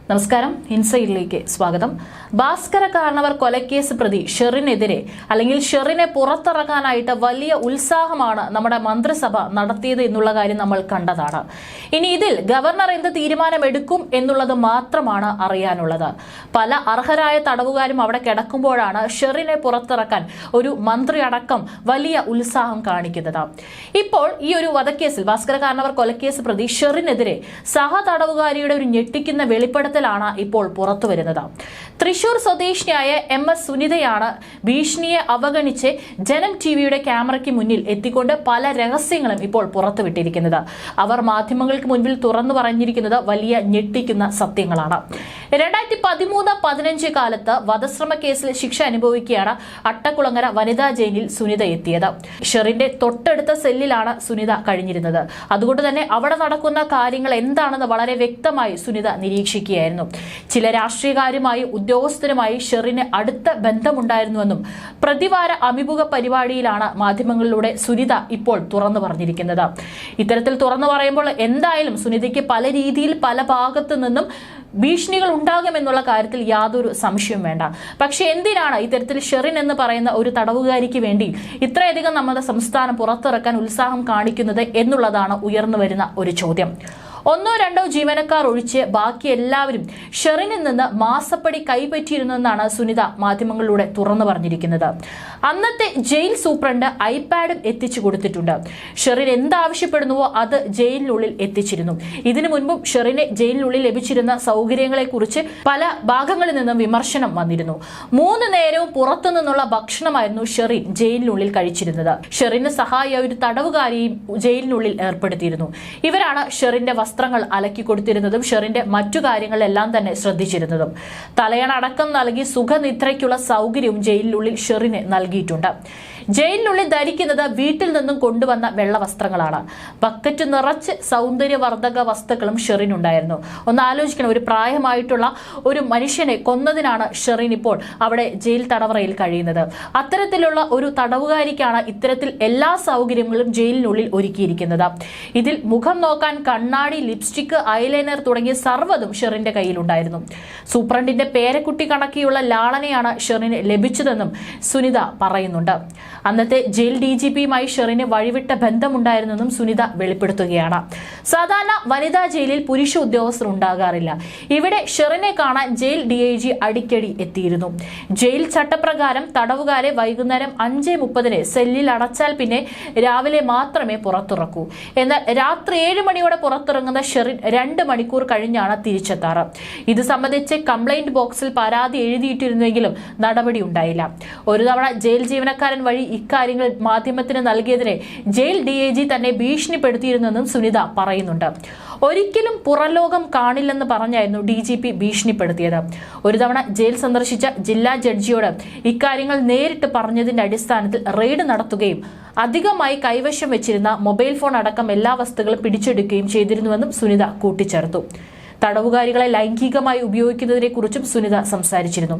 നമസ്കാരം, ഇൻസൈഡിലേക്ക് സ്വാഗതം. ഭാസ്കര കാരണവർ കൊലക്കേസ് പ്രതി ഷെറിനെതിരെ അല്ലെങ്കിൽ ഷെറിനെ പുറത്തിറക്കാനായിട്ട് വലിയ ഉത്സാഹമാണ് നമ്മുടെ മന്ത്രിസഭ നടത്തിയത് എന്നുള്ള കാര്യം നമ്മൾ കണ്ടതാണ്. ഇനി ഇതിൽ ഗവർണർ എന്ത് തീരുമാനമെടുക്കും എന്നുള്ളത് മാത്രമാണ് അറിയാനുള്ളത്. പല അർഹരായ തടവുകാരും അവിടെ കിടക്കുമ്പോഴാണ് ഷെറിനെ പുറത്തിറക്കാൻ ഒരു മന്ത്രി അടക്കം വലിയ ഉത്സാഹം കാണിക്കുന്നത്. ഇപ്പോൾ ഈ ഒരു വധക്കേസിൽ ഭാസ്കര കാരണവർ കൊലക്കേസ് പ്രതി ഷെറിനെതിരെ സഹ തടവുകാരിയുടെ ഒരു ഞെട്ടിക്കുന്ന വെളിപ്പെടുത്തൽ ഇപ്പോൾ പുറത്തുവരുന്നത്. തൃശൂർ സ്വദേശിനിയായ MS സുനിതയാണ് ഭീഷണിയെ അവഗണിച്ച് ജനം ടിവിയുടെ ക്യാമറയ്ക്ക് മുന്നിൽ എത്തിക്കൊണ്ട് പല രഹസ്യങ്ങളും ഇപ്പോൾ പുറത്തുവിട്ടിരിക്കുന്നത്. അവർ മാധ്യമങ്ങൾക്ക് മുൻപിൽ തുറന്നു പറഞ്ഞിരിക്കുന്നത് വലിയ ഞെട്ടിക്കുന്ന സത്യങ്ങളാണ്. 2013-15 കാലത്ത് വധശ്രമ കേസിൽ ശിക്ഷ അനുഭവിക്കുകയാണ് അട്ടക്കുളങ്ങര വനിതാ ജയിലിൽ സുനിത എത്തിയത്. ഷെറിന്റെ തൊട്ടടുത്ത സെല്ലിലാണ് സുനിത കഴിഞ്ഞിരുന്നത്. അതുകൊണ്ട് തന്നെ അവിടെ നടക്കുന്ന കാര്യങ്ങൾ എന്താണെന്ന് വളരെ വ്യക്തമായി സുനിത നിരീക്ഷിക്കുകയായിരുന്നു. ചില രാഷ്ട്രീയക്കാരുമായി ഉദ്യോഗസ്ഥരുമായി ഷെറിന് അടുത്ത ബന്ധമുണ്ടായിരുന്നുവെന്നും പ്രതിവാര അഭിമുഖ പരിപാടിയിലാണ് മാധ്യമങ്ങളിലൂടെ സുനിത ഇപ്പോൾ തുറന്നു പറഞ്ഞിരിക്കുന്നത്. ഇത്തരത്തിൽ തുറന്നു പറയുമ്പോൾ എന്തായാലും സുനിതയ്ക്ക് പല രീതിയിൽ പല ഭാഗത്തു നിന്നും ഭീഷണികൾ ഉണ്ടാകുമെന്നുള്ള കാര്യത്തിൽ യാതൊരു സംശയവും വേണ്ട. പക്ഷെ എന്തിനാണ് ഇത്തരത്തിൽ ഷെറിൻ എന്ന് പറയുന്ന ഒരു തടവുകാരിക്ക് വേണ്ടി ഇത്രയധികം നമ്മുടെ സംസ്ഥാനം പുറത്തിറക്കാൻ ഉത്സാഹം കാണിക്കുന്നത് എന്നുള്ളതാണ് ഉയർന്നു വരുന്ന ഒരു ചോദ്യം. 1-2 ജീവനക്കാർ ഒഴിച്ച് ബാക്കി എല്ലാവരും ഷെറിനിൽ നിന്ന് മാസപ്പടി കൈപ്പറ്റിയിരുന്നെന്നാണ് സുനിത മാധ്യമങ്ങളിലൂടെ തുറന്നു പറഞ്ഞിരിക്കുന്നത്. അന്നത്തെ ജയിൽ സൂപ്രണ്ട് ഐപാഡും എത്തിച്ചു കൊടുത്തിട്ടുണ്ട്. ഷെറിൻ എന്താവശ്യപ്പെടുന്നുവോ അത് ജയിലിനുള്ളിൽ എത്തിച്ചിരുന്നു. ഇതിനു മുൻപും ഷെറിന് ജയിലിനുള്ളിൽ ലഭിച്ചിരുന്ന സൗകര്യങ്ങളെക്കുറിച്ച് പല ഭാഗങ്ങളിൽ നിന്നും വിമർശനം വന്നിരുന്നു. 3 നേരവും പുറത്തു നിന്നുള്ള ഭക്ഷണമായിരുന്നു ഷെറിൻ ജയിലിനുള്ളിൽ കഴിച്ചിരുന്നത്. ഷെറിന് സഹായിയായ ഒരു തടവുകാരിയും ജയിലിനുള്ളിൽ ഏർപ്പെടുത്തിയിരുന്നു. ഇവരാണ് ഷെറിന്റെ വസ്ത്രങ്ങൾ അലക്കി കൊടുത്തിരുന്നതും ഷെറിന്റെ മറ്റു കാര്യങ്ങളെല്ലാം തന്നെ ശ്രദ്ധിച്ചിരുന്നതും. തലയണ അടക്കം നൽകി സുഖനിദ്രയ്ക്കുള്ള സൗകര്യവും ജയിലിനുള്ളിൽ ഷെറിന് നൽകിയിട്ടുണ്ട്. ജയിലിനുള്ളിൽ ധരിക്കുന്നത് വീട്ടിൽ നിന്നും കൊണ്ടുവന്ന വെള്ള വസ്ത്രങ്ങളാണ്. ബക്കറ്റ് നിറച്ച് സൗന്ദര്യവർദ്ധക വസ്തുക്കളും ഷെറിനുണ്ടായിരുന്നു. ഒന്ന് ആലോചിക്കണം, ഒരു പ്രായമായിട്ടുള്ള ഒരു മനുഷ്യനെ കൊന്നതിനാണ് ഷെറിൻ ഇപ്പോൾ അവിടെ ജയിൽ തടവറയിൽ കഴിയുന്നത്. അത്തരത്തിലുള്ള ഒരു തടവുകാരിക്കാണ് ഇത്തരത്തിൽ എല്ലാ സൗകര്യങ്ങളും ജയിലിനുള്ളിൽ ഒരുക്കിയിരിക്കുന്നത്. ഇതിൽ മുഖം നോക്കാൻ കണ്ണാടി, ലിപ്സ്റ്റിക്, ഐലൈനർ തുടങ്ങിയ സർവ്വതും ഷെറിന്റെ കയ്യിലുണ്ടായിരുന്നു. സൂപ്രണ്ടിന്റെ പേരക്കുട്ടി കണക്കിയുള്ള ലാളനയാണ് ഷെറിന് ലഭിച്ചതെന്നും സുനിത പറയുന്നുണ്ട്. അന്നത്തെ ജയിൽ DGPയുമായി ഷെറിന് വഴിവിട്ട ബന്ധമുണ്ടായിരുന്നെന്നും സുനിത വെളിപ്പെടുത്തുകയാണ്. സാധാരണ വനിതാ ജയിലിൽ പുരുഷ ഉദ്യോഗസ്ഥർ ഉണ്ടാകാറില്ല. ഇവിടെ ഷെറിനെ കാണാൻ ജയിൽ DIG അടിക്കടി എത്തിയിരുന്നു. ജയിൽ ചട്ടപ്രകാരം തടവുകാരെ വൈകുന്നേരം 5:30 സെല്ലിൽ അടച്ചാൽ പിന്നെ രാവിലെ മാത്രമേ പുറത്തിറക്കൂ. എന്നാൽ രാത്രി 7 മണിയോടെ പുറത്തിറങ്ങുന്ന ഷെറിൻ 2 മണിക്കൂർ കഴിഞ്ഞാണ് തിരിച്ചെത്താറ്. ഇത് സംബന്ധിച്ച് കംപ്ലൈന്റ് ബോക്സിൽ പരാതി എഴുതിയിട്ടിരുന്നെങ്കിലും നടപടി ഉണ്ടായില്ല. ഒരു തവണ ജയിൽ ജീവനക്കാരൻ വഴി ഇക്കാര്യങ്ങൾ മാധ്യമത്തിന് നൽകിയതിനെ ജയിൽ DIG തന്നെ ഭീഷണിപ്പെടുത്തിയിരുന്നെന്നും സുനിത പറയുന്നുണ്ട്. ഒരിക്കലും പുറംലോകം കാണില്ലെന്ന് പറഞ്ഞായിരുന്നു DGP ഭീഷണിപ്പെടുത്തിയത്. ഒരു തവണ ജയിൽ സന്ദർശിച്ച ജില്ലാ ജഡ്ജിയോട് ഇക്കാര്യങ്ങൾ നേരിട്ട് പറഞ്ഞതിന്റെ അടിസ്ഥാനത്തിൽ റെയ്ഡ് നടത്തുകയും അധികമായി കൈവശം വെച്ചിരുന്ന മൊബൈൽ ഫോൺ അടക്കം എല്ലാ വസ്തുക്കളും പിടിച്ചെടുക്കുകയും ചെയ്തിരുന്നുവെന്നും സുനിത കൂട്ടിച്ചേർത്തു. തടവുകാരികളെ ലൈംഗികമായി ഉപയോഗിക്കുന്നതിനെ കുറിച്ചും സുനിത സംസാരിച്ചിരുന്നു.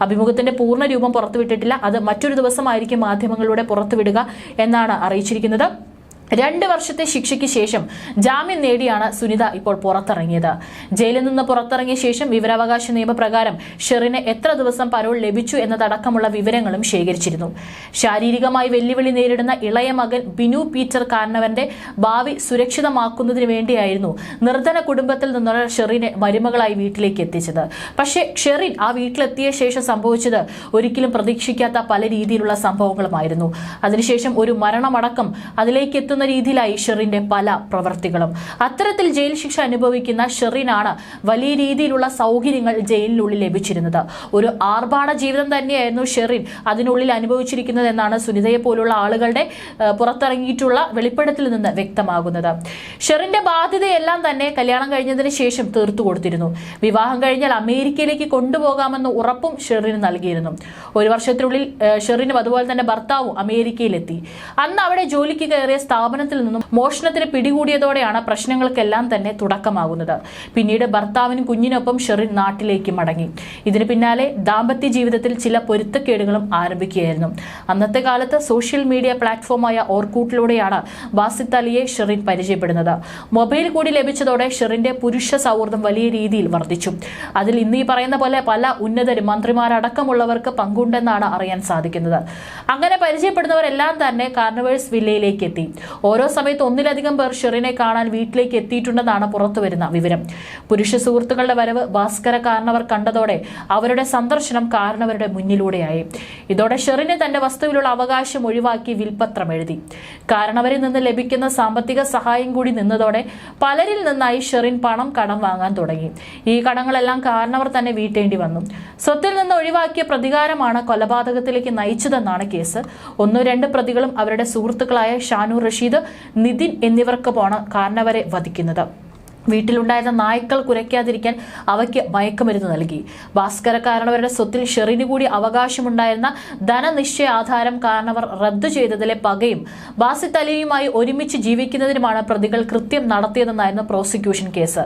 അഭിമുഖത്തിന്റെ പൂർണ്ണ രൂപം പുറത്തുവിട്ടിട്ടില്ല. അത് മറ്റൊരു ദിവസമായിരിക്കും മാധ്യമങ്ങളിലൂടെ പുറത്തുവിടുക എന്നാണ് അറിയിച്ചിരിക്കുന്നത്. 2 വർഷത്തെ ശിക്ഷയ്ക്ക് ശേഷം ജാമ്യം നേടിയാണ് സുനിത ഇപ്പോൾ പുറത്തിറങ്ങിയത്. ജയിലിൽ നിന്ന് പുറത്തിറങ്ങിയ ശേഷം വിവരാവകാശ നിയമപ്രകാരം ഷെറിന് എത്ര ദിവസം പരോൾ ലഭിച്ചു എന്നതടക്കമുള്ള വിവരങ്ങളും ശേഖരിച്ചിരുന്നു. ശാരീരികമായി വെല്ലുവിളി നേരിടുന്ന ഇളയ മകൻ ബിനു പീറ്റർ കാരണവന്റെ ഭാവി സുരക്ഷിതമാക്കുന്നതിന് വേണ്ടിയായിരുന്നു നിർധന കുടുംബത്തിൽ നിന്നുള്ള ഷെറിനെ മരുമകളായി വീട്ടിലേക്ക് എത്തിച്ചത്. പക്ഷേ ഷെറിൻ ആ വീട്ടിലെത്തിയ ശേഷം സംഭവിച്ചത് ഒരിക്കലും പ്രതീക്ഷിക്കാത്ത പല രീതിയിലുള്ള സംഭവങ്ങളുമായിരുന്നു. അതിനുശേഷം ഒരു മരണമടക്കം അതിലേക്ക് എത്തുന്ന രീതിയിലായി ഷെറിന്റെ പല പ്രവർത്തികളും. അത്തരത്തിൽ ജയിൽ ശിക്ഷ അനുഭവിക്കുന്ന ഷെറിനാണ് വലിയ രീതിയിലുള്ള സൗകര്യങ്ങൾ ജയിലിനുള്ളിൽ ലഭിച്ചിരുന്നത്. ഒരു ആർഭാട ജീവിതം തന്നെയായിരുന്നു ഷെറിൻ അതിനുള്ളിൽ അനുഭവിച്ചിരിക്കുന്നത് എന്നാണ് സുനിതയെ പോലുള്ള ആളുകളുടെ പുറത്തിറങ്ങിയിട്ടുള്ള വെളിപ്പെടുത്തലിൽ നിന്ന് വ്യക്തമാകുന്നത്. ഷെറിന്റെ ബാധ്യതയെല്ലാം തന്നെ കല്യാണം കഴിഞ്ഞതിന് ശേഷം തീർത്തു കൊടുത്തിരുന്നു. വിവാഹം കഴിഞ്ഞാൽ അമേരിക്കയിലേക്ക് കൊണ്ടുപോകാമെന്ന് ഉറപ്പും ഷെറിന് നൽകിയിരുന്നു. 1 വർഷത്തിനുള്ളിൽ ഷെറിനും അതുപോലെ തന്നെ ഭർത്താവും അമേരിക്കയിലെത്തി. അന്ന് അവിടെ ജോലിക്ക് കയറിയ സ്ഥാപനം സ്ഥാപനത്തിൽ നിന്നും മോഷണത്തിന് പിടികൂടിയതോടെയാണ് പ്രശ്നങ്ങൾക്കെല്ലാം തന്നെ തുടക്കമാകുന്നത്. പിന്നീട് ഭർത്താവിനും കുഞ്ഞിനൊപ്പം ഷെറിൻ നാട്ടിലേക്ക് മടങ്ങി. ഇതിന് പിന്നാലെ ദാമ്പത്യ ജീവിതത്തിൽ ചില പൊരുത്തക്കേടുകളും ആരംഭിക്കുകയായിരുന്നു. അന്നത്തെ കാലത്ത് സോഷ്യൽ മീഡിയ പ്ലാറ്റ്ഫോമായ ഓർക്കൂട്ടിലൂടെയാണ് ബാസിത്ത് അലിയെ ഷെറിൻ പരിചയപ്പെടുന്നത്. മൊബൈൽ കൂടി ലഭിച്ചതോടെ ഷെറിന്റെ പുരുഷ സൗഹൃദം വലിയ രീതിയിൽ വർദ്ധിച്ചു. അതിൽ ഇന്ന് ഈ പറയുന്ന പോലെ പല ഉന്നതരും മന്ത്രിമാരടക്കമുള്ളവർക്ക് പങ്കുണ്ടെന്നാണ് അറിയാൻ സാധിക്കുന്നത്. അങ്ങനെ പരിചയപ്പെടുന്നവരെല്ലാം തന്നെ കാർണിവേഴ്സ് വില്ലയിലേക്ക് എത്തി. ഓരോ സമയത്ത് ഒന്നിലധികം പേർ ഷെറിനെ കാണാൻ വീട്ടിലേക്ക് എത്തിയിട്ടുണ്ടെന്നാണ് പുറത്തുവരുന്ന വിവരം. പുരുഷ സുഹൃത്തുക്കളുടെ വരവ് ഭാസ്കര കാരണവർ കണ്ടതോടെ അവരുടെ സന്ദർശനം കാരണവരുടെ മുന്നിലൂടെയായി. ഇതോടെ ഷെറിനെ തന്റെ വസ്തുവിലുള്ള അവകാശം ഒഴിവാക്കി വിൽപത്രം എഴുതി. കാരണവരിൽ നിന്ന് ലഭിക്കുന്ന സാമ്പത്തിക സഹായം കൂടി നിന്നതോടെ പലരിൽ നിന്നായി ഷെറിൻ പണം കടം വാങ്ങാൻ തുടങ്ങി. ഈ കടങ്ങളെല്ലാം കാരണവർ തന്നെ വീട്ടേണ്ടി വന്നു. സ്വത്തിൽ നിന്ന് ഒഴിവാക്കിയ പ്രതികാരമാണ് കൊലപാതകത്തിലേക്ക് നയിച്ചതെന്നാണ് കേസ്. 1-2 പ്രതികളും അവരുടെ സുഹൃത്തുക്കളായ ഷാനൂർ റഷീദ്, നിതിൻ എന്നിവർക്കൊപ്പമാണ് കാരണവരെ വധിക്കുന്നത്. വീട്ടിലുണ്ടായിരുന്ന നായ്ക്കൾ കുരയ്ക്കാതിരിക്കാൻ അവയ്ക്ക് മയക്കുമരുന്ന് നൽകി. ഭാസ്കര കാരണവരുടെ സ്വത്തിൽ ഷെറിന് കൂടി അവകാശമുണ്ടായിരുന്ന ധനനിശ്ചയ ആധാരം കാരണവർ റദ്ദു ചെയ്തതിലെ പകയും ബാസിത്ത് അലിയുമായി ഒരുമിച്ച് ജീവിക്കുന്നതിനുമാണ് പ്രതികൾ കൃത്യം നടത്തിയതെന്നായിരുന്നു പ്രോസിക്യൂഷൻ കേസ്.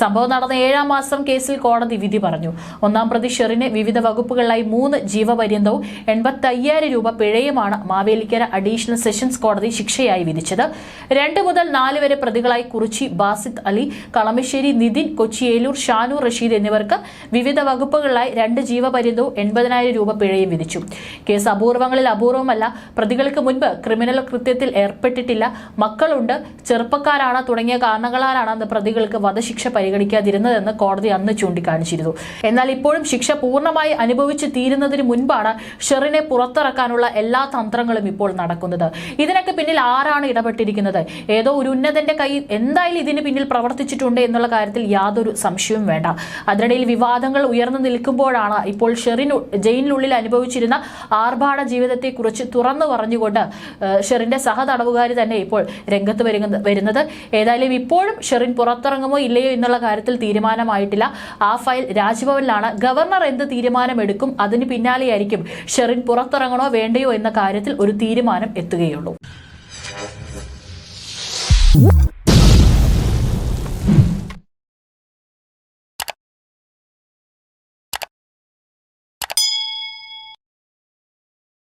സംഭവം നടന്ന 7-ാം മാസം കേസിൽ കോടതി വിധി പറഞ്ഞു. 1-ാം പ്രതി ഷെറിന് വിവിധ വകുപ്പുകളിലായി 3 ജീവപര്യന്തവും 85,000 രൂപ പിഴയുമാണ് മാവേലിക്കര അഡീഷണൽ സെഷൻസ് കോടതി ശിക്ഷയായി വിധിച്ചത്. 2 മുതൽ 4 വരെ പ്രതികളായി കുറിച്ചി, ബാസിത്ത് അലി, കളമശ്ശേരി നിതിൻ, കൊച്ചി ഏലൂർ ഷാനൂർ റഷീദ് എന്നിവർക്ക് വിവിധ വകുപ്പുകളിലായി 2 ജീവപര്യന്തവും 80,000 രൂപ പിഴയും വിധിച്ചു. കേസ് അപൂർവങ്ങളിൽ അപൂർവമല്ല. പ്രതികൾക്ക് മുൻപ് ക്രിമിനൽ കൃത്യത്തിൽ ഏർപ്പെട്ടിട്ടില്ല, മക്കളുണ്ട്, ചെറുപ്പക്കാരാണ് തുടങ്ങിയ കാരണങ്ങളാലാണ് പ്രതികൾക്ക് വധശിക്ഷ പരിഗണിക്കാതിരുന്നതെന്ന് കോടതി അന്ന് ചൂണ്ടിക്കാണിച്ചിരുന്നു. എന്നാൽ ഇപ്പോഴും ശിക്ഷ പൂർണ്ണമായി അനുഭവിച്ചു തീരുന്നതിന് മുൻപാണ് ഷെറിനെ പുറത്തിറക്കാനുള്ള എല്ലാ തന്ത്രങ്ങളും ഇപ്പോൾ നടക്കുന്നത്. ഇതിനൊക്കെ പിന്നിൽ ആരാണ് ഇടപെട്ടിരിക്കുന്നത്? ഏതോ ഒരു ഉന്നതന്റെ കൈ എന്തായാലും ഇതിന് പിന്നിൽ പ്രവർത്തിച്ചിട്ടുണ്ട് എന്നുള്ള കാര്യത്തിൽ യാതൊരു സംശയവും വേണ്ട. അതിനിടയിൽ വിവാദങ്ങൾ ഉയർന്നു നിൽക്കുമ്പോഴാണ് ഇപ്പോൾ ഷെറിൻ ജയിലിനുള്ളിൽ അനുഭവിച്ചിരുന്ന ആർഭാട ജീവിതത്തെക്കുറിച്ച് തുറന്നു പറഞ്ഞുകൊണ്ട് ഷെറിന്റെ സഹതടവുകാരി തന്നെ ഇപ്പോൾ രംഗത്ത് വരുന്നത്. ഏതായാലും ഇപ്പോഴും ഷെറിൻ പുറത്തിറങ്ങുമോ ഇല്ലയോ എന്നുള്ള കാര്യത്തിൽ തീരുമാനമായിട്ടില്ല. ആ ഫയൽ രാജ്ഭവനിലാണ്. ഗവർണർ എന്ത് തീരുമാനമെടുക്കും അതിന് പിന്നാലെയായിരിക്കും ഷെറിൻ പുറത്തിറങ്ങണോ വേണ്ടയോ എന്ന കാര്യത്തിൽ ഒരു തീരുമാനം എത്തുകയുള്ളൂ.